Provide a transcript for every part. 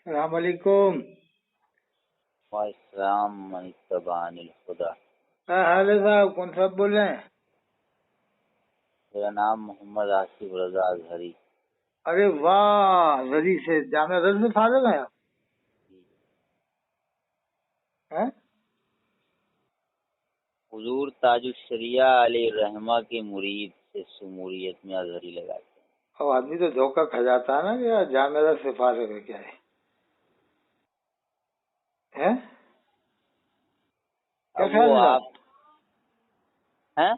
السلام علیکم. السلام منتبان الخدا. کیا حال ہے صاحب؟ کون صاحب بول رہے ہیں؟ میرا نام محمد آصف رضا اظہری. ارے واہ، زری سے جامعہ ازہر سے فارغ ہیں آپ؟ ہیں؟ حضور تاج الشریعہ علیہ الرحمہ کے مرید سے شمولیت میں اظہری لگاتے ہیں. اور آدمی تو دھوکہ کھا جاتا ہے نا کہ یار جامعہ ازہر سے فارغ ہے، کیا ہے؟ ہیں؟ کیا اب خیال وہ ہے آپ صاحب؟ ہیں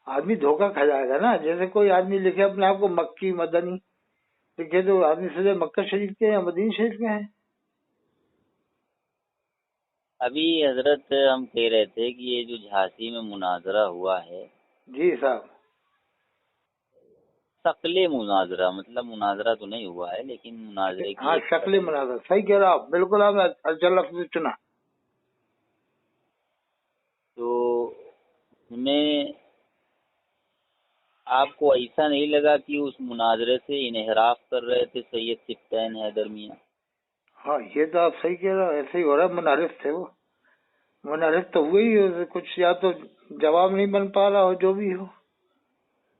آدمی دھوکہ کھا جائے گا نا. جیسے کوئی آدمی لکھے اپنے آپ کو مکی مدنی لکھے تو آدمی سجے مکہ شریف کے یا مدینہ شریف کے ہیں. ابھی حضرت ہم کہہ رہے تھے کہ یہ جو جھانسی میں مناظرہ ہوا ہے، جی صاحب. شکل مناظرہ، مطلب مناظرہ تو نہیں ہوا ہے لیکن مناظرے کی ہاں، ایک شکل مناظر صحیح کہہ رہا آپ، بالکل آپ نے اچھا لفظ چنا. تو میں آپ کو ایسا نہیں لگا کہ اس مناظرے سے انحراف کر رہے تھے سید سبطین حیدر میاں؟ ہاں، یہ تو آپ صحیح کہہ رہے ہو، ایسے ہی ہو رہا ہے. منحرف تھے وہ، منحرف تو ہوئی ہی، کچھ یا تو جواب نہیں بن پا رہا ہو جو بھی ہو،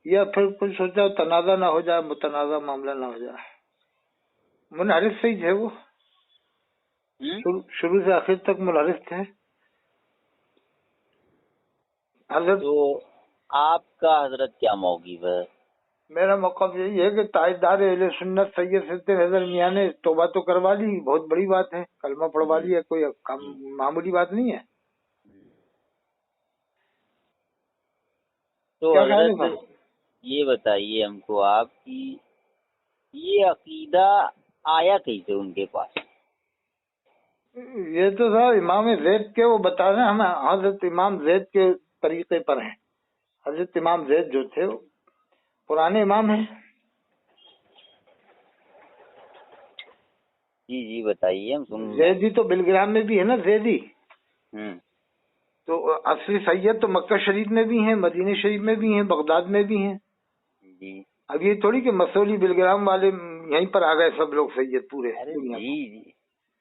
یا پھر کچھ سوچا تنازع نہ ہو جائے، متنازع معاملہ نہ ہو جائے. منحرف سے ہی تھے وہ، شروع سے آخر تک منحرف تھے. حضرت تو آپ کا حضرت کیا موقف ہے؟ میرا موقف یہی ہے کہ تاجدار اہل سنت سید سبطین حیدر میاں نے توبہ تو کروا لی، بہت بڑی بات ہے، کلمہ پڑھوا لیا، کوئی معمولی بات نہیں ہے. تو کیا خیال ہے حضرت صاحب؟ یہ بتائیے ہم کو آپ کی یہ عقیدہ آیا کیسے ان کے پاس؟ یہ تو صاحب امام زید کے وہ بتا رہے ہیں، ہم حضرت امام زید کے طریقے پر ہیں. حضرت امام زید جو تھے وہ پرانے امام ہیں. جی جی بتائیے، ہم سن رہے زیدی تو بلگرام میں بھی ہے نا، زیدی. ہیں. تو اصلی سید تو مکہ شریف میں بھی ہیں، مدینہ شریف میں بھی ہیں، بغداد میں بھی ہیں. جی اب یہ تھوڑی کہ مسولی بلگرام والے یہیں پر آ گئے سب لوگ سید پورے ارے دنیا جی کو. جی،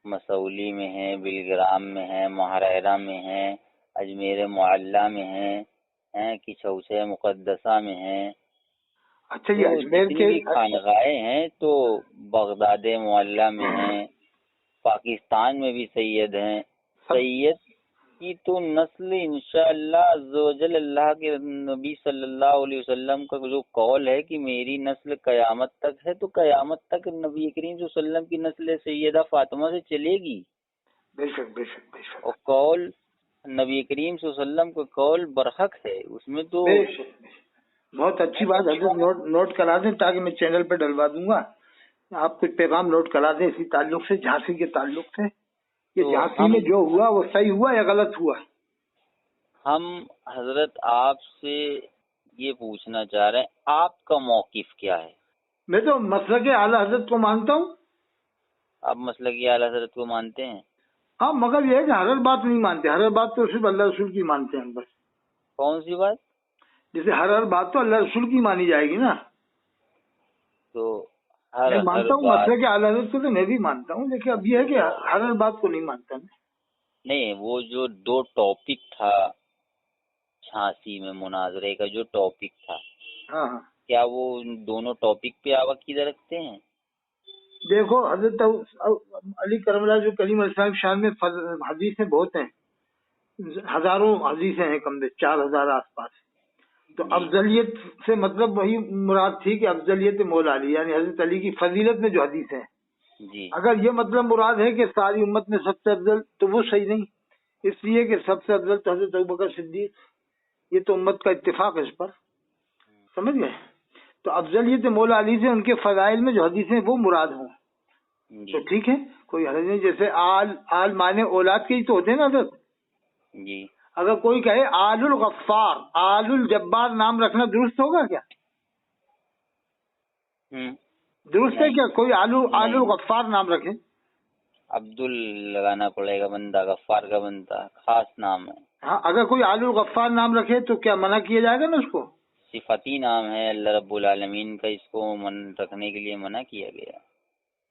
مسولی میں ہیں، بلگرام میں ہیں، مہریرہ میں ہیں، اجمیر معلیٰ میں ہیں کہ چوسے مقدسہ میں ہیں. اچھا، تو یہ اجمیر جتنی کے بھی خانقاہیں ہیں تو بغداد معلیٰ میں ہیں، پاکستان میں بھی سید ہیں. سب سید کی تو نسل انشاءاللہ عز و جل اللہ کے نبی صلی اللہ علیہ وسلم کا جو قول ہے کہ میری نسل قیامت تک ہے، تو قیامت تک نبی کریم صلی اللہ علیہ وسلم کی نسل سیدہ فاطمہ سے چلے گی. بے شک بے شک بے شک اور قول نبی کریم صلی اللہ علیہ وسلم کا قول برحق ہے، اس میں تو بے شک. بہت اچھی بات حضرت، نوٹ کرا دیں تاکہ میں چینل پہ ڈلوا دوں گا. آپ کچھ پیغام نوٹ کرا دیں اسی تعلق سے، جھانسی کے تعلق سے، کہ تو جھانسی میں جو ہوا وہ صحیح ہوا یا غلط ہوا. ہم حضرت آپ سے یہ پوچھنا چاہ رہے ہیں آپ کا موقف کیا ہے؟ میں تو مسلک اعلیٰ حضرت کو مانتا ہوں. آپ مسلک اعلیٰ حضرت کو مانتے ہیں؟ ہاں، مگر یہ ہے کہ ہر بات نہیں مانتے، ہر بات تو صرف اللہ رسول کی مانتے ہیں بس. کون سی بات؟ جیسے ہر بات تو اللہ رسول کی مانی جائے گی نا. تو میں ہر مانتا ہوں بات مسلک اعلیٰ حضرت کو، تو میں بھی مانتا ہوں، لیکن اب یہ ہے کہ ہر بات کو نہیں مانتا میں. نہیں، وہ جو دو ٹاپک تھا جھانسی میں مناظرے کا جو ٹاپک تھا، ہاں ہاں، کیا وہ ان دونوں ٹاپک پہ آپ عقیدہ رکھتے ہیں؟ دیکھو حضرت علی کرم اللہ جو کریم علیہ السلام شان میں حدیثیں بہت ہیں، ہزاروں حدیثیں ہیں، کم سے 4000 آس پاس. تو جی افضلیت سے مطلب وہی مراد تھی کہ افضلیت مولا علی، یعنی حضرت علی کی فضیلت میں جو حدیث ہیں. جی اگر یہ مطلب مراد ہے کہ ساری امت میں سب سے افضل، تو وہ صحیح نہیں. اس لیے کہ سب سے افضل تو حضرت ابوبکر صدیق، یہ تو امت کا اتفاق ہے اس پر، سمجھ گئے. تو افضلیت مولا علی سے ان کے فضائل میں جو حدیثیں ہیں وہ مراد ہوں جی تو ٹھیک ہے، کوئی حرج نہیں. جیسے آل معنی اولاد کے ہی تو ہوتے ہیں نا حضرت. جی. اگر کوئی کہے آل الغفار، آل الجبار نام رکھنا درست ہوگا کیا؟ درست ہے نہیں کیا کوئی آل نہیں، الغفار نام رکھے؟ عبد لگانا پڑے گا، بندہ غفار کا بنتا خاص نام ہے. ہاں، اگر کوئی آل الغفار نام رکھے تو کیا منع کیا جائے گا نا اس کو؟ صفتی نام ہے اللہ رب العالمین کا، اس کو رکھنے کے لیے منع کیا گیا.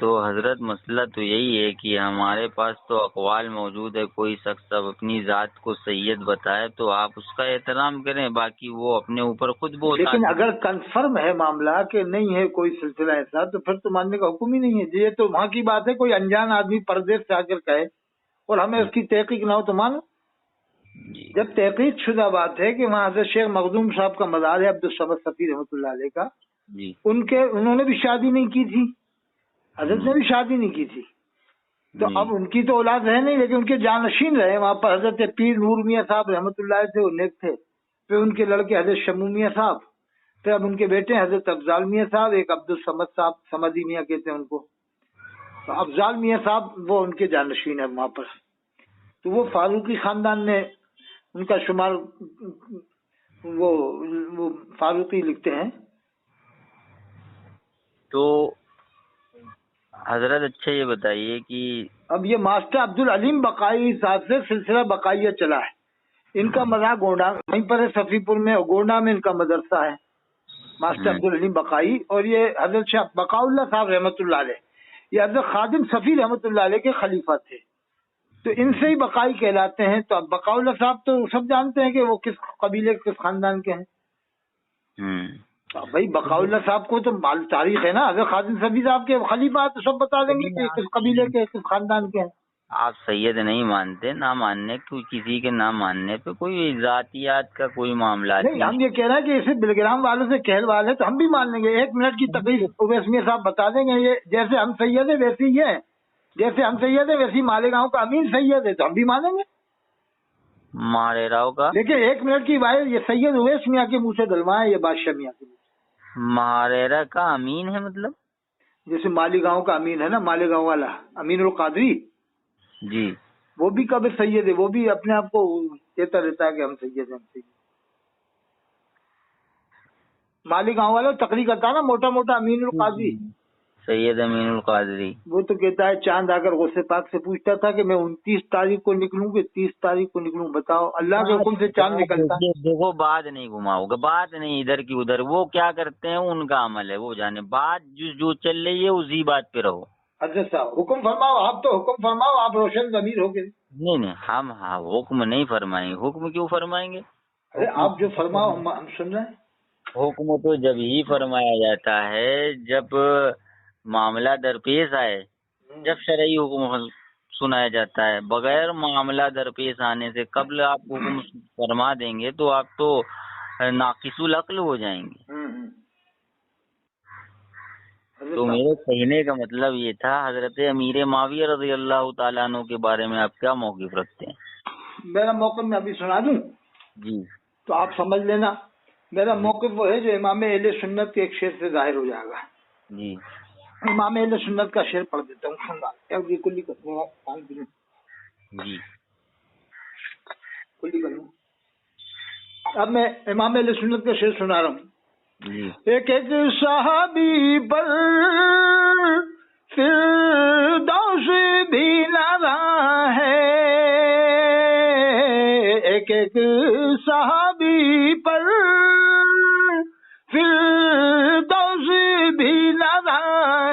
تو حضرت مسئلہ تو یہی ہے کہ ہمارے پاس تو اقوال موجود ہے، کوئی شخص اب اپنی ذات کو سید بتائے تو آپ اس کا احترام کریں، باقی وہ اپنے اوپر خود بہت لیکن اگر کنفرم ہے معاملہ کہ نہیں ہے کوئی سلسلہ ایسا تو پھر تو ماننے کا حکم ہی نہیں ہے. یہ تو وہاں کی بات ہے، کوئی انجان آدمی پردیس سے آ کر کہے اور ہمیں اس کی تحقیق نہ ہو تو مانو. جب تحقیق شدہ بات ہے کہ وہاں حضرت شیخ مخدوم صاحب کا مزار ہے عبدالصمد صفی رحمۃ اللہ علیہ کا، انہوں نے بھی شادی نہیں کی تھی، حضرت نے بھی شادی نہیں کی تھی، تو اب ان کی تو اولاد ہے نہیں لیکن ان کے جانشین رہے وہاں پر. حضرت پیر نور میاں صاحب رحمۃ اللہ علیہ تھے، وہ نیک تھے، پھر ان کے لڑکے حضرت شمو میاں صاحب، پھر اب ان کے بیٹے حضرت افضال میاں صاحب، ایک عبدالصمد صاحب سمدی میاں کہتے ہیں ان کو. تو افضال میاں صاحب وہ ان کے جانشین ہیں وہاں پر. تو وہ فاروقی خاندان نے ان کا شمار، وہ فاروقی لکھتے ہیں. تو حضرت اچھا یہ بتائیے کہ اب یہ ماسٹر عبدالعلیم بقائی صاحب سے سلسلہ بقائیہ چلا ہے. ان کا مزار گونڈا وہیں پر ہے، صفی پور میں، گونڈا میں ان کا مدرسہ ہے ماسٹر عبدالعلیم بقائی. اور یہ حضرت شاہ بقاء اللہ صاحب رحمۃ اللہ علیہ، یہ حضرت خادم صفی رحمۃ اللہ علیہ کے خلیفہ تھے، تو ان سے ہی بقائی کہلاتے ہیں. تو اب بقاء اللہ صاحب تو سب جانتے ہیں کہ وہ کس قبیلے کس خاندان کے ہیں. بھائی بقاء اللہ صاحب کو تو مال تاریخ ہے نا، حضرت خادم صفی صاحب کے خلیفہ تو سب بتا دیں گے کہ کس قبیلے کے کس خاندان کے ہیں. آپ سید نہیں مانتے، نہ ماننے کسی کے نہ ماننے پہ کوئی ذاتیات کا کوئی معاملہ نہیں. ہم یہ کہہ رہے ہیں کہ اسے بلگرام والوں سے کہل والے تو ہم بھی مان لیں گے. 1 منٹ کی تقریر اویس میاں صاحب بتا دیں گے، یہ جیسے ہم سید ہے ویسے ہی ہے، جیسے ہم سید ہے ویسے مالیگاؤں کا امین سید ہے، تو ہم بھی مانیں گے مارے راؤ کا. دیکھیں 1 منٹ کی بات، یہ سید اویس میاں کے منہ سے دلوائے، یہ بادشاہ میاں کے منہ سے. مہاریرا کا امین ہے مطلب جیسے مالیگاؤں کا امین ہے نا، مالیگاؤں والا امین القادری، جی، وہ بھی کب سید ہے، وہ بھی اپنے آپ کو کہتا رہتا ہے کہ ہم سید ہیں، ہم سید. مالیگاؤں والا تقریر کرتا نا موٹا موٹا امین القادری، سید امین القادری، وہ تو کہتا ہے چاند آ کر غوث پاک سے پوچھتا تھا کہ میں 29 تاریخ کو نکلوں کہ 30 تاریخ کو نکلوں، بتاؤ. اللہ کے حکم سے چاند نکلتا. دیکھو بات نہیں گھماؤ گا، بات نہیں ادھر کی ادھر، وہ کیا کرتے ہیں ان کا عمل ہے، وہ جانے. بات جو چل رہی ہے اسی بات پہ رہو. حضرت صاحب حکم فرماؤ، آپ تو حکم فرماؤ، آپ روشن ضمیر ہو گئے. نہیں ہم حکم نہیں فرمائیں گے. حکم کیوں فرمائیں گے؟ ارے آپ جو فرماؤ ہم سن رہے ہیں. حکم تو جب ہی فرمایا جاتا ہے جب معاملہ درپیش آئے، جب شرعی حکم سنایا جاتا ہے. بغیر معاملہ درپیش آنے سے قبل آپ حکم فرما دیں گے تو آپ تو ناقص العقل ہو جائیں گے. تو میرے کہنے کا مطلب یہ تھا، حضرت امیر معاویہ رضی اللہ تعالیٰ عنہ کے بارے میں آپ کیا موقف رکھتے ہیں؟ میرا موقف میں ابھی سنا دوں جی، تو آپ سمجھ لینا. میرا موقف وہ ہے جو امام اہل سنت کے ایک شعر سے ظاہر ہو جائے گا. جی، امام اہل سنت کا شعر پڑھ دیتا ہوں، کلی کر لوں. اب میں امام اہل سنت کا شعر سنا رہا ہوں. ایک ایک صحابی پر فردوس بھی نظر ہے، ایک ایک صحابی پر فردوس بھی نظر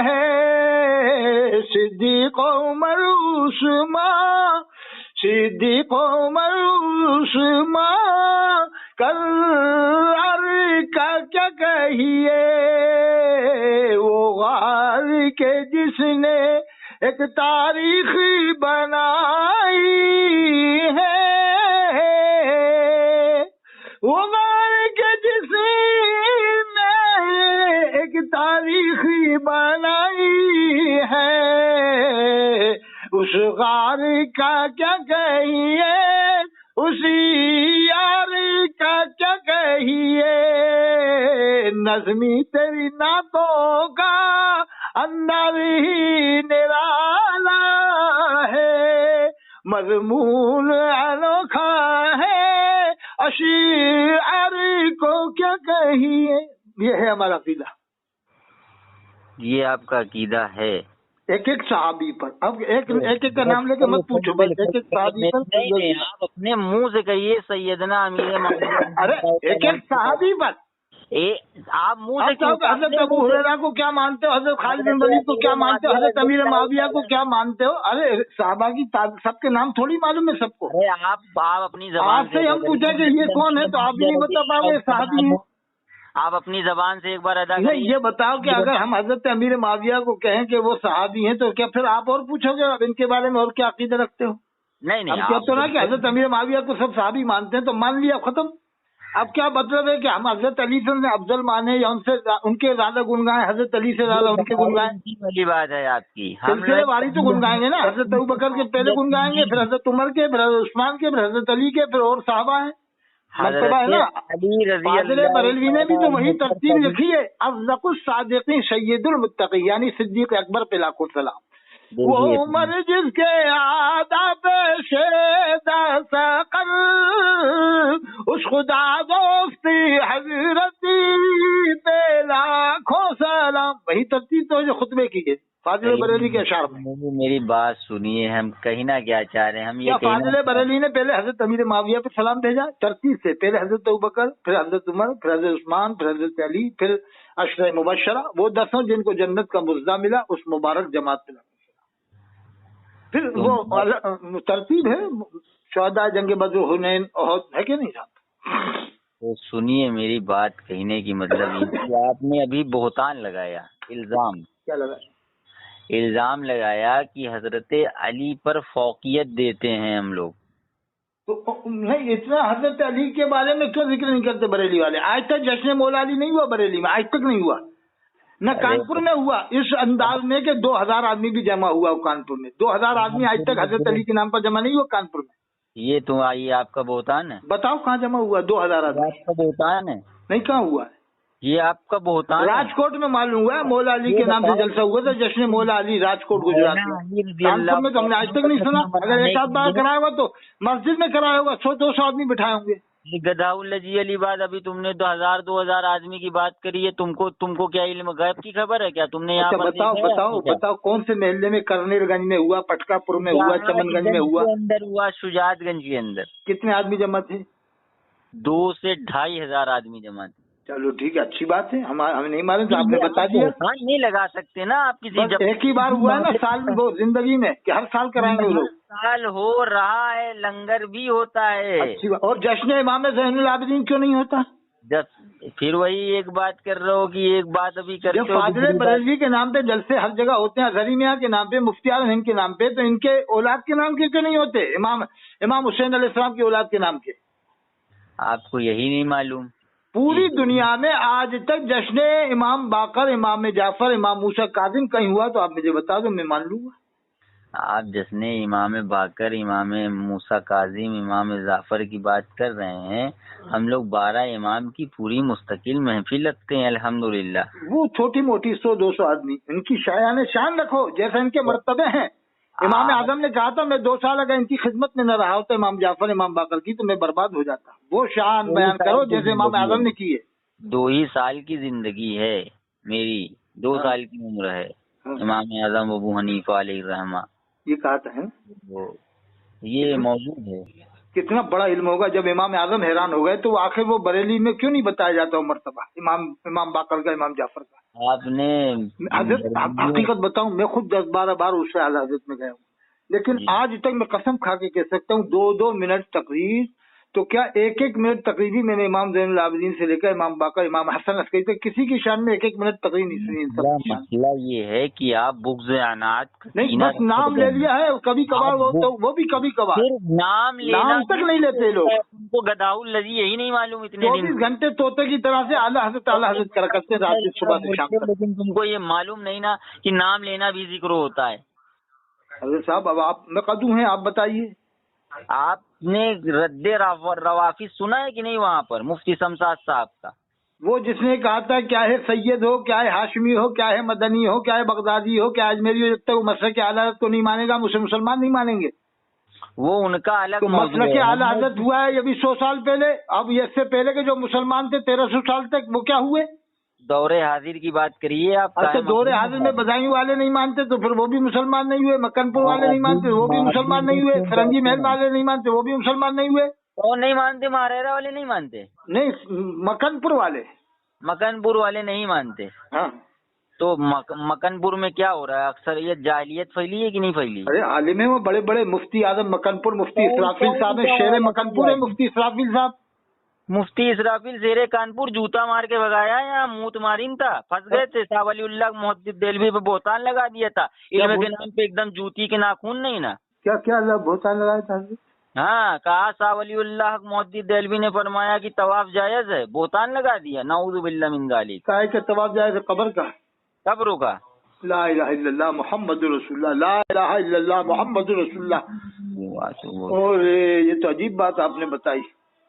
ہے. صدیق عمر عثمان، صدیق عمر عثمان کرار کا کیا کہیے، وہ غار کے جس نے ایک تاریخ بنائی ہے، وہ غار کے جس نے ایک تاریخ بنائی ہے، اس غار کا کیا کہیے، اسی یار کا کیا کہیے. نظمی تیری نعتوں کا اندر ہی نرالا ہے، مضمون انوکھا ہے، اشعار کو کیا کہیے. یہ ہے ہمارا عقیدہ. یہ آپ کا عقیدہ ہے. ایک ایک صحابی پر، اب ایک ایک کا نام لے کے مت پوچھو بس، ایک ایک صحابی پر. آپ اپنے منہ سے کہیے سیدنا امیر معاویہ. ارے ایک ایک صحابی پر آپ منہ سے حضرت ابو ہریرہ کو کیا مانتے ہو، حضرت خالد بن ولید کو کیا مانتے ہو، حضرت امیر معاویہ کو کیا مانتے ہو؟ ارے صحابہ کی سب کے نام تھوڑی معلوم ہے سب کو. آپ اپنی زبان آپ سے ہم پوچھا کہ یہ کون ہے تو آپ نہیں بتا پاؤ گے صحابی ہیں. آپ اپنی زبان سے ایک بار ادا نہیں کریے. یہ بتاؤ کہ اگر ہم حضرت امیر معاویہ کو کہیں کہ وہ صحابی ہیں تو کیا پھر آپ اور پوچھو گے اب ان کے بارے میں اور کیا عقیدہ رکھتے ہو؟ نہیں ہم کہتے ہو نا کہ حضرت امیر معاویہ کو سب صحابی مانتے ہیں تو مان لیا ختم. اب کیا مطلب ہے کہ ہم حضرت علی سے افضل مانے یا ان کے زیادہ گن گائیں، حضرت علی سے زیادہ ان کے گن گائیں؟ والی بات ہے آپ کی. سلسلے واری تو گن گائیں گے نا، حضرت ابوبکر کے پہلے گن گائیں گے، پھر حضرت عمر کے، پھر حضرت عثمان کے، پھر حضرت علی کے، پھر اور صحابہ ہیں، مرتبہ ہے نا. فاضل بریلوی نے بھی تو وہی ترتیب لکھی ہے، افضل الصادقین سید المتقین، یعنی صدیق اکبر پہ لاکھوں سلام. وہ عمر جس کے آداب شیدا سقر، اس خدا دوستی حضرتی پہ لاکھوں سلام. وہی ترتیب تو جو خطبے کی ہے فاضل بریلوی کے اشعار میں. میری بات سنیے، ہم کہنا کیا چاہ رہے ہیں، ہم یہ فاضل بریلوی نے پہلے حضرت امیر معاویہ پہ سلام بھیجا ترتیب سے، پہلے حضرت ابوبکر، پھر حضرت عمر، پھر حضرت عثمان، پھر حضرت علی، پھر عشرہ مبشرہ، وہ 10 جن کو جنت کا مزدہ ملا اس مبارک جماعت پہ. پھر وہ ترتیب ہے شہداء جنگ بدر، حنین، احد، ہے کہ نہیں صاحب؟ تو سنیے میری بات، کہنے کی مطلب یہ کہ آپ نے ابھی بہتان لگایا، الزام. کیا لگا؟ الزام لگایا کہ حضرت علی پر فوقیت دیتے ہیں ہم لوگ. تو نہیں اتنا حضرت علی کے بارے میں کیوں ذکر نہیں کرتے بریلی والے؟ آج تک جشن مولا علی نہیں ہوا بریلی میں، آج تک نہیں ہوا، نہ کانپور میں ہوا اس انداز میں کہ 2000 آدمی بھی جمع ہوا کانپور میں. 2000 آدمی آج تک حضرت علی کے نام پر جمع نہیں ہوا کانپور میں. یہ تو آئیے آپ کا بہتان ہے. بتاؤ کہاں جمع ہوا 2000 آدمی؟ آپ کا بہتان ہے. نہیں کہاں ہوا ہے؟ یہ آپ کا بہتان ہے. راجکوٹ میں معلوم ہوا ہے مولا علی کے نام سے جلسہ ہوا تھا، جشن مولا علی، راجکوٹ گجرات میں. کانپور میں تو ہم نے آج تک نہیں سنا. اگر ایک آدھ بار کرایا ہوگا تو مسجد میں کرایا ہوگا، 100-200 آدمی بٹھائے ہوں گے. گدھا الجی علی بات، ابھی تم نے 2000 آدمی کی بات کری ہے. تم کو کیا علم غیب کی خبر ہے کیا؟ تم نے یہاں پر بتاؤ کون سے محلے میں؟ کرنیل گنج میں ہوا، پٹکا پور میں ہوا، چمن گنج میں ہوا، اندر ہوا، شجاعت گنج کے اندر. کتنے آدمی جمع تھے؟ 2 سے 2500 آدمی جمع تھے. چلو ٹھیک ہے، اچھی بات ہے. ہم نہیں معلوم تو آپ نے بتا دیا. نہیں لگا سکتے نا آپ کسی. جب ایک ہی بار ہوا ہے نا سال میں، وہ زندگی میں کہ ہر سال کرائیں گے وہ لوگ؟ سال ہو رہا ہے، لنگر بھی ہوتا ہے. اچھی بات. اور جشن امام زین العابدین کیوں نہیں ہوتا؟ پھر وہی ایک بات کر رہا ہو کہ ایک بات ابھی کرتے ہو. فاضل بریلوی کے نام پہ جلسے ہر جگہ ہوتے ہیں، اظہری میاں کے نام پہ، مفتی اعظم ہند کے نام پہ، تو ان کے اولاد کے نام کے کیوں نہیں ہوتے؟ امام حسین علیہ السلام کی اولاد کے نام کے. آپ کو یہی نہیں معلوم؟ پوری دنیا میں آج تک جشن امام باقر، امام جعفر، امام موسیٰ کاظم کہیں ہوا تو آپ مجھے بتا دو، میں مان لوں گا. آپ جشن امام باقر، امام موسیٰ کاظم، امام جعفر کی بات کر رہے ہیں. ہم لوگ 12 امام کی پوری مستقل محفل رکھتے ہیں الحمدللہ. وہ چھوٹی موٹی 100-200 آدمی، ان کی شان رکھو جیسے ان کے مرتبے ہیں. امام اعظم نے کہا تھا میں 2 سال اگر ان کی خدمت میں نہ رہا ہوتا امام جعفر، امام باقر کی، تو میں برباد ہو جاتا. وہ شان بیان کرو جیسے امام اعظم نے کی ہے. 2 ہی سال کی زندگی ہے میری، 2 سال کی عمر ہے. امام اعظم ابو حنیفہ علیہ الرحمہ یہ کہا تھا وہ یہ موجود ہے. کتنا بڑا علم ہوگا. جب امام اعظم حیران ہو گئے تو آخر وہ بریلی میں کیوں نہیں بتایا جاتا وہ مرتبہ امام باقر کا، امام جعفر کا؟ آپ نے حضرت حقیقت بتاؤں، میں خود 10-12 بار اس سے اعلیٰ حضرت میں گیا ہوں، لیکن آج تک میں قسم کھا کے کہہ سکتا ہوں 2-2 منٹ تقریر تو کیا 1-1 منٹ تقریبی میں نے امام زین العابدین سے لے کر امام باقر، امام حسن عسکری تک کسی کی شان میں 1-1 منٹ تقریر نہیں سنی. ان سب کی شان مسئلہ یہ ہے کہ آپ بغض عناد نہیں، بس نام لے لیا ہے کبھی کبھار، وہ بھی کبھی کبھار، نام تک نہیں لیتے لوگ. ان کو گدھا الذی یہی نہیں معلوم اتنے 24 گھنٹے طوطے کی طرح سے اعلیٰ حضرت کرا کرتے رات سے صبح سے شام تک. لیکن تم کو یہ معلوم نہیں نا کہ نام لینا بھی ذکر ہوتا ہے. حضرت صاحب اب آپ میں قدو ہیں، آپ بتائیے. آپ نے رد روافظ سنا ہے کہ نہیں وہاں پر مفتی شمشاد صاحب کا؟ وہ جس نے کہا تھا کیا ہے سید ہو، کیا ہے ہاشمی ہو، کیا ہے مدنی ہو، کیا ہے بغدادی ہو، کیا اجمیری ہو، جب تک وہ مسلک اعلیٰ حضرت کو نہیں مانے گا مسلمان نہیں مانیں گے. وہ ان کا الگ تو مسلک اعلیٰ حضرت ہوا ہے یہ بھی 100 سال پہلے. اب اس سے پہلے کے جو مسلمان تھے 1300 سال تک وہ کیا ہوئے؟ دور حاضر کی بات کریے آپ. اچھا دور حاضر میں بدائی والے نہیں مانتے تو پھر وہ بھی مسلمان نہیں ہوئے، مکن پور والے نہیں مانتے وہ بھی مسلمان نہیں ہوئے، فرنگی محل والے نہیں مانتے وہ بھی مسلمان نہیں ہوئے. وہ نہیں مانتے، مہاریرا والے نہیں مانتے، نہیں مکن پور والے مکن پور والے نہیں مانتے. ہاں تو مکن پور میں کیا ہو رہا ہے؟ اکثر یہ جاہلیت پھیلی ہے کہ نہیں پھیلی؟ ارے عالم ہے وہ بڑے بڑے مفتی اعظم مکن پور مفتی اسرافیل صاحب ہیں، شیر مکن پور ہے مفتی اسرافیل صاحب. مفتی اسرافیل زیر کانپور جوتا مار کے بگایا یا موت مارین تھا، پھنس گئے تھے. شاہ ولی اللہ محدث دہلوی پہ بہتان لگا دیا تھا علم کے نام پہ، ایک دم جوتی کے ناخون نہیں نا. کیا کیا اللہ بہتان لگایا تھا؟ ہاں کہا شاہ ولی اللہ محدث دہلوی نے فرمایا کہ طواف جائز ہے، بہتان لگا دیا. نعوذ باللہ من ذالک. کہا کہ طواف جائز ہے قبر کا. قبروں کا. لا الہ الا اللہ محمد رسول اللہ، لا الہ الا اللہ محمد رسول اللہ. اور یہ تو عجیب بات آپ نے بتائی.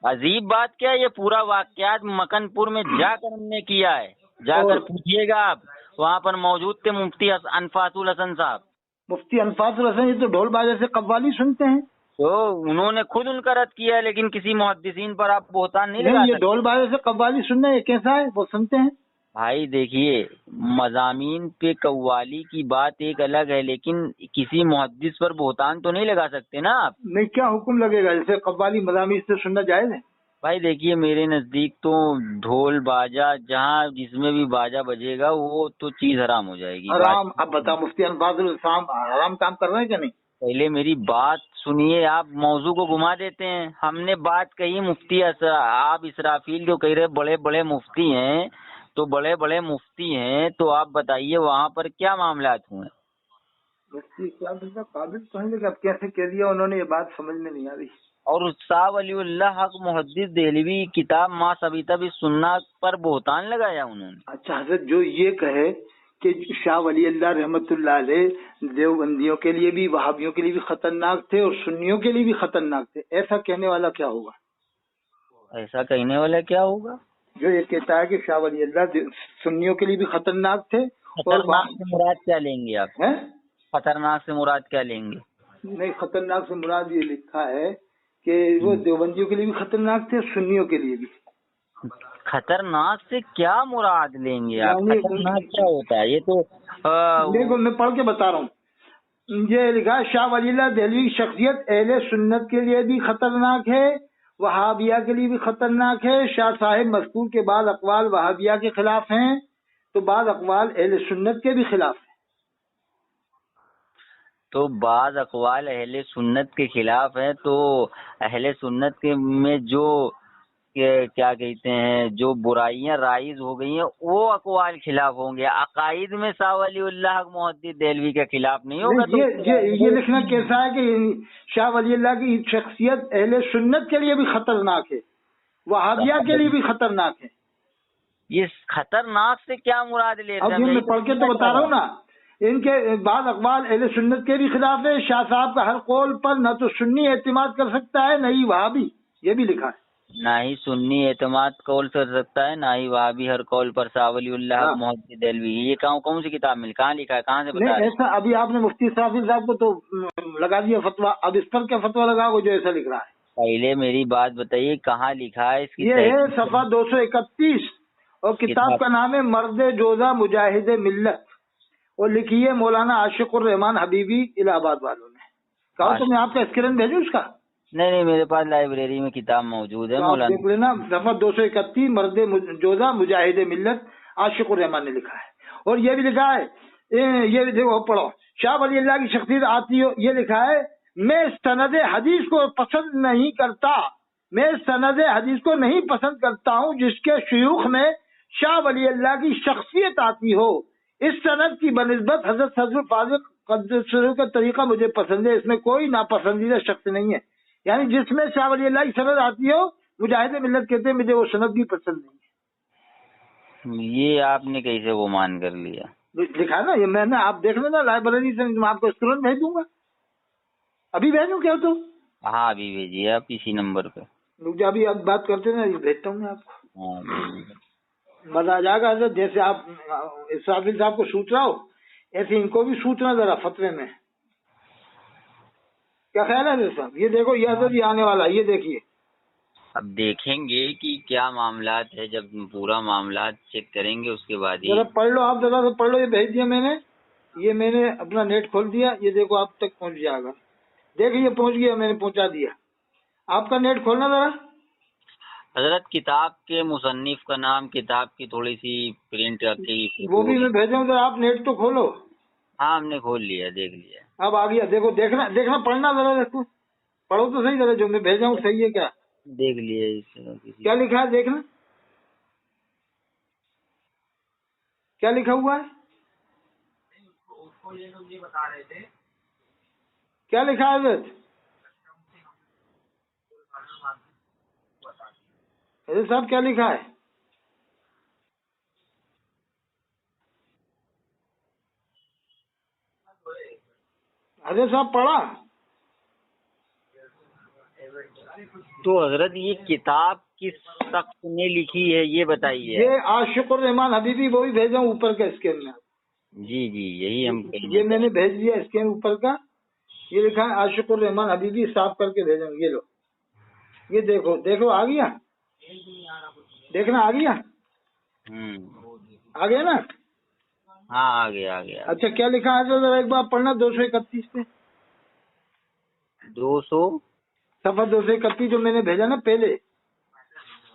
عجیب بات کیا، یہ پورا واقعات مکن پور میں جا کر ہم نے کیا ہے. جا کر پوچھیے گا آپ، وہاں پر موجود تھے مفتی انفاس الحسن صاحب. مفتی انفاس الحسن یہ تو ڈھول باجے سے قوالی سنتے ہیں. تو انہوں نے خود ان کا رد کیا ہے، لیکن کسی محدثین پر آپ بہتان نہیں لگا یہ سکتے. ڈھول باجے سے قوالی سننا یہ کیسا ہے؟ وہ سنتے ہیں. بھائی دیکھیے، مضامین پہ قوالی کی بات ایک الگ ہے، لیکن کسی محدث پر بہتان تو نہیں لگا سکتے نا آپ. نہیں، کیا حکم لگے گا؟ جیسے قوالی مضامین سے سننا جائز ہے؟ بھائی دیکھیے میرے نزدیک تو ڈھول باجا جہاں جس میں بھی باجا بجے گا وہ تو چیز حرام ہو جائے گی. حرام؟ اب بتا مفتی انفاس الحسن حرام کام کر رہے ہیں کہ نہیں؟ پہلے میری بات سنیے، آپ موضوع کو گھما دیتے ہیں. ہم نے بات کہی مفتی آپ اسرافیل جو کہہ رہے بڑے بڑے مفتی ہیں، تو بڑے بڑے مفتی ہیں تو آپ بتائیے وہاں پر کیا معاملات ہوئے؟ مفتی قابل تو ہیں، لیکن اب کیسے کہہ دیا انہوں نے یہ بات سمجھ میں نہیں آ رہی. اور شاہ ولی اللہ حق محدث دہلوی کتاب ما ثبت بالسنہ پر بہتان لگایا انہوں نے. اچھا حضرت، جو یہ کہے کہ شاہ ولی اللہ رحمت اللہ علیہ دیوبندیوں کے لیے بھی وہابیوں کے لیے بھی خطرناک تھے اور سنیوں کے لیے بھی خطرناک تھے، ایسا کہنے والا کیا ہوگا؟ ایسا کہنے والا کیا ہوگا؟ جو یہ کہتا ہے کہ شاہ ولی اللہ سنیوں کے لیے بھی خطرناک تھے. خطرناک سے مراد کیا لیں گے آپ؟ ہیں؟ خطرناک سے مراد کیا لیں گے؟ نہیں، خطرناک سے مراد یہ لکھا ہے کہ وہ دیوبندیوں کے لیے بھی خطرناک تھے، سنیوں کے لیے بھی. خطرناک سے کیا مراد لیں گے آپ؟ خطرناک کیا ہوتا ہے؟ یہ تو دیکھو میں پڑھ کے بتا رہا ہوں. یہ لکھا ہے شاہ ولی اللہ دہلوی کی شخصیت اہل سنت کے لیے بھی خطرناک ہے، وہابیہ کے لیے بھی خطرناک ہے. شاہ صاحب مذکور کے بعض اقوال وہابیہ کے خلاف ہیں تو بعض اقوال اہل سنت کے بھی خلاف ہیں. تو بعض اقوال اہل سنت کے خلاف ہیں تو اہل سنت کے میں جو کیا کہتے ہیں جو برائیاں رائج ہو گئی ہیں وہ اقوال خلاف ہوں گے. عقائد میں شاہ ولی اللہ محدث دہلوی کے خلاف نہیں ہوگا. یہ لکھنا کیسا ہے کہ شاہ ولی اللہ کی شخصیت اہل سنت کے لیے بھی خطرناک ہے، وہابیہ کے لیے بھی خطرناک ہے. یہ خطرناک سے کیا مراد لیتے ہیں؟ اب میں پڑھ کے تو بتا رہا ہوں نا. ان کے بعض اقوال اہل سنت کے بھی خلاف ہے. شاہ صاحب کا ہر قول پر نہ تو سنی اعتماد کر سکتا ہے نہ ہی وہابی. یہ بھی لکھا ہے. نہ ہی سنی اعتماد قول کر سکتا ہے نہ ہی وہابی ہر قول پر شاہ ولی اللہ محدث دہلوی. یہ کون سی کتاب میں کہاں لکھا ہے؟ کہاں سے بتا رہے ہیں؟ ایسا ابھی آپ نے مفتی اسرافیل صاحب کو تو لگا دیا فتویٰ، اب اس پر کیا فتویٰ لگا وہ جو ایسا لکھ رہا ہے؟ پہلے میری بات بتائیے کہاں لکھا ہے اس کی؟ یہ ہے صفحہ 231 اور کتاب کا نام ہے مرد جوزہ مجاہد ملت اور لکھی ہے مولانا عاشق الرحمان حبیبی الہ آباد والوں نے. کہا تو میں آپ کا اسکرین بھیجوں اس کا؟ نہیں میرے پاس لائبریری میں کتاب موجود ہے مولانا. دیکھ لینا صفحہ 231 مرد جوزہ مجاہد ملت عاشق الرحمان نے لکھا ہے. اور یہ بھی لکھا ہے، یہ دیکھو پڑھو، شاہ ولی اللہ کی شخصیت آتی ہو. یہ لکھا ہے میں سند حدیث کو پسند نہیں کرتا، میں سند حدیث کو نہیں پسند کرتا ہوں جس کے شیوخ میں شاہ ولی اللہ کی شخصیت آتی ہو. اس سند کی بنسبت حضرت صدر فاضل قدس کا طریقہ مجھے پسند ہے، اس میں کوئی ناپسندیدہ شخص نہیں ہے. یعنی جس میں شاہ ولی اللہ کی سند آتی ہو مجاہد ملت کہتے ہیں مجھے وہ سند بھی پسند نہیں ہے. یہ آپ نے کیسے وہ مان کر لیا؟ لکھا نا یہ میں نے، آپ دیکھ لینا لائبریری سے. میں آپ کو اسکرین بھیج دوں گا. ابھی بھیجوں کیا تو؟ ہاں ابھی بھیجیے آپ اسی نمبر پہ. ابھی آپ بات کرتے نا بھیجتا ہوں میں آپ کو. مزہ آ جائے گا حضرت. جیسے آپ اسرافیل صاحب کو سوچ رہا ہو ایسے ان کو بھی سوچنا ذرا فتوے میں. کیا خیال ہے حضرت صاحب؟ یہ دیکھو یہ حضرت یہ آنے والا، یہ دیکھیے. اب دیکھیں گے کہ کیا معاملات ہے، جب پورا معاملات چیک کریں گے اس کے بعد ہی. ذرا پڑھ لو آپ، ذرا پڑھ لو. یہ بھیج دیا میں نے، یہ میں نے اپنا نیٹ کھول دیا. یہ دیکھو آپ تک پہنچ جائے گا. دیکھیں یہ پہنچ گیا، میں نے پہنچا دیا. آپ کا نیٹ کھولنا ذرا. حضرت کتاب کے مصنف کا نام، کتاب کی تھوڑی سی پرنٹ کی، وہ بھی میں بھیجا ہوں، آپ نیٹ تو کھولو۔ ہاں ہم نے کھول لیا، دیکھ لیا۔ اب آ گیا، دیکھو، دیکھنا پڑھنا ذرا، دیکھو پڑھو تو صحیح ذرا، جو میں بھیجا ہوں صحیح ہے کیا؟ دیکھ لیا کیا لکھا ہے دیکھنا، کیا لکھا ہوا ہے، کیا لکھا ہے حضرت؟ حضرت صاحب کیا لکھا ہے؟ حضرت صاحب پڑھا؟ تو حضرت یہ کتاب کس شخص نے لکھی ہے یہ بتائیے۔ یہ عاشق الرحمان حبیبی، وہ بھی بھیجا ہوں اوپر کا اسکین میں۔ جی جی یہی ہم یہ میں نے بھیج دیا اسکین اوپر کا، یہ لکھا ہے عاشق الرحمان حبیبی، صاف کر کے بھیجا ہوں، یہ لو، یہ دیکھو، دیکھو آ گیا، دیکھنا آ گیا، آ گیا نا؟ ہاں آ گیا، آ گیا۔ اچھا کیا لکھا ہے ذرا ایک بار پڑھنا، 231 پہ، 200 صفحہ 231 جو میں نے بھیجا نا پہلے۔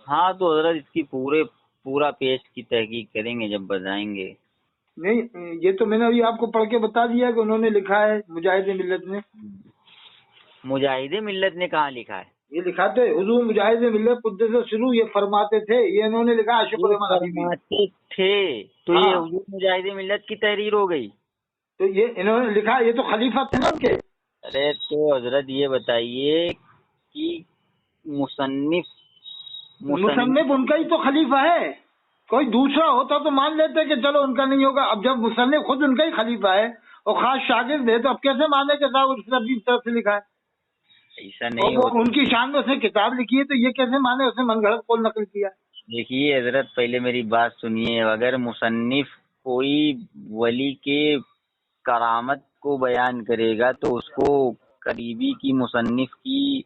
ہاں تو حضرت اس کی پورا پیج کی تحقیق کریں گے جب بتائیں گے۔ نہیں، یہ تو میں نے ابھی آپ کو پڑھ کے بتا دیا کہ انہوں نے لکھا ہے مجاہد ملت نے۔ مجاہد ملت نے کہاں لکھا ہے؟ یہ لکھاتے حضور مجاہد ملت قدس سرو، یہ فرماتے تھے، یہ انہوں نے لکھا عاشق الرحمان حبیبی فرماتے تھے تو یہ حضور مجاہد ملت کی تحریر ہو گئی؟ تو یہ انہوں نے لکھا، یہ تو خلیفہ تھے نا ان کے۔ ارے تو حضرت یہ بتائیے کہ مصنف ان کا ہی تو خلیفہ ہے، کوئی دوسرا ہوتا تو مان لیتے کہ چلو ان کا نہیں ہوگا، اب جب مصنف خود ان کا ہی خلیفہ ہے اور خاص شاگرد ہے تو اب کیسے مانے کہ صاحب اس نے اپنی طرف سے لکھا ہے؟ ایسا نہیں ہوتا، ان کی شان میں اس نے کتاب لکھی ہے تو یہ کیسے مانے اس نے من گھڑت قول نقل کیا؟ دیکھیے حضرت پہلے میری بات سنیے، اگر مصنف کوئی ولی کے کرامت کو بیان کرے گا تو اس کو قریبی کی مصنف کی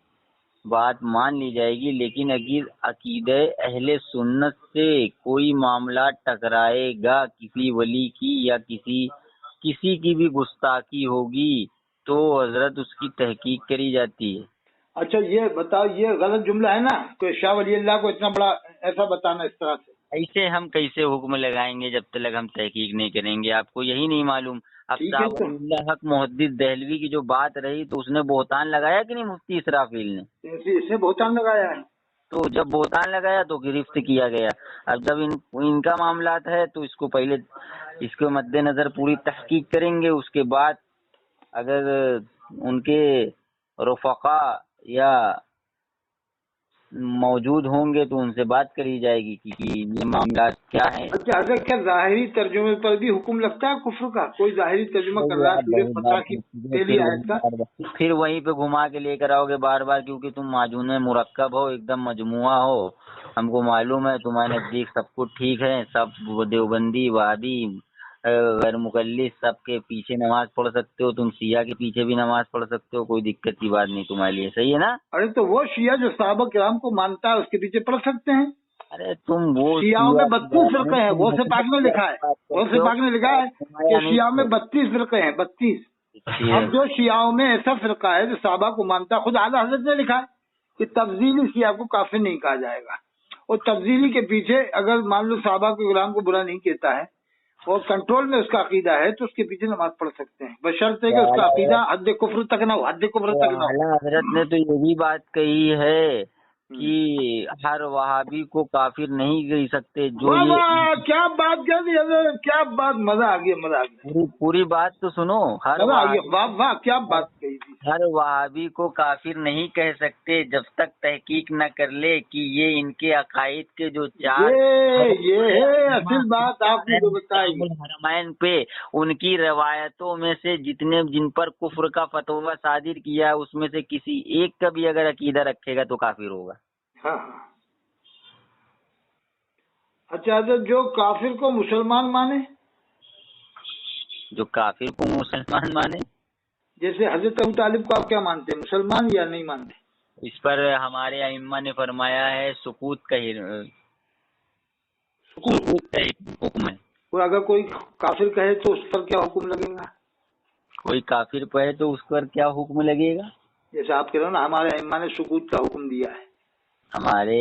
بات مان لی جائے گی، لیکن اگر عقیدہ اہل سنت سے کوئی معاملہ ٹکرائے گا، کسی ولی کی یا کسی کی بھی گستاخی ہوگی تو حضرت اس کی تحقیق کری جاتی ہے۔ اچھا یہ بتاؤ، یہ غلط جملہ ہے نا کہ شاہ ولی اللہ کو اتنا بڑا ایسا بتانا اس طرح سے؟ ایسے ہم کیسے حکم لگائیں گے جب تک ہم تحقیق نہیں کریں گے؟ آپ کو یہی نہیں معلوم؟ اب شاہ ولی اللہ حق محدث دہلوی کی جو بات رہی تو اس نے بہتان لگایا کہ نہیں مفتی اسرافیل نے؟ اس نے بہتان لگایا ہے، تو جب بہتان لگایا تو گرفت کیا گیا۔ اب جب ان کا معاملات ہے تو اس کو پہلے اس کے مد نظر پوری تحقیق کریں گے، اس کے بعد اگر ان کے رفقا یا موجود ہوں گے تو ان سے بات کری جائے گی کہ یہ معاملات کیا ہیں۔ اچھا حضرت کیا ظاہری ترجمے پر بھی حکم لگتا ہے کفر کا؟ کوئی ظاہری ترجمہ کر رہا ہے سورہ فتح کی پہلی آیت کا، پھر وہیں پہ گھما کے لے کر آؤ گے بار بار، کیونکہ تم معجون مرکب ہو، ایک دم مجموعہ ہو، ہم کو معلوم ہے تمہارے نزدیک سب کچھ ٹھیک ہے، سب دیوبندی وہابی غیر مقلد سب کے پیچھے نماز پڑھ سکتے ہو، تم شیعہ کے پیچھے بھی نماز پڑھ سکتے ہو، کوئی دقت کی بات نہیں تمہارے لیے، صحیح ہے نا؟ ارے تو وہ شیعہ جو صحابہ کرام کو مانتا ہے اس کے پیچھے پڑھ سکتے ہیں؟ ارے تم وہ شیعوں میں 32 فرقے ہیں، وہ سے پاک میں لکھا ہے، وہ سے پاک میں لکھا ہے کہ شیعوں میں 32 فرقے ہیں، 32۔ اب جو شیعوں میں ایسا فرقہ ہے جو صحابہ کو مانتا ہے، خود اعلیٰ حضرت نے لکھا ہے کہ تفضیلی شیعہ کو کافر نہیں کہا جائے گا، اور تفضیلی کے پیچھے اگر مان لو صحابہ کے غلام کو برا نہیں کہتا ہے اور کنٹرول میں اس کا عقیدہ ہے تو اس کے پیچھے نماز پڑھ سکتے ہیں، بشرطے کہ اس کا عقیدہ حد کفر تک نہ ہو، حد کفر تک نہ ہو۔ اعلیٰ حضرت نے تو یہ بھی بات کہی ہے کہ ہر وہابی کو کافر نہیں کہہ سکتے، جو یہ کیا بات کر دی حضرت، کیا بات، مزہ آ گیا، مزہ آ گیا، پوری بات تو سنو۔ واہ واہ کیا بات کہی تھی۔ ہر وہابی کو کافر نہیں کہہ سکتے جب تک تحقیق نہ کر لے کہ یہ ان کے عقائد کے جو چار یہ ہے اصل بات آپ نے جو بتائی، حرمین پہ ان کی روایتوں میں سے جن پر کفر کا فتویٰ صادر کیا اس میں سے کسی ایک کا بھی اگر عقیدہ رکھے گا تو کافر ہوگا۔ ہاں اچھا حضرت جو کافر کو مسلمان مانے، جو کافر کو مسلمان مانے، جیسے حضرت ابو طالب کو آپ کیا مانتے ہیں، مسلمان یا نہیں مانتے؟ اس پر ہمارے ائمہ نے فرمایا ہے سکوت کا حکم ہے۔ اور اگر کوئی کافر کہے تو اس پر کیا حکم لگے گا؟ کوئی کافر کہے تو اس پر کیا حکم لگے گا؟ جیسے آپ کہہ رہے ہو نا ہمارے ائمہ نے سکوت کا حکم دیا ہے۔ ہمارے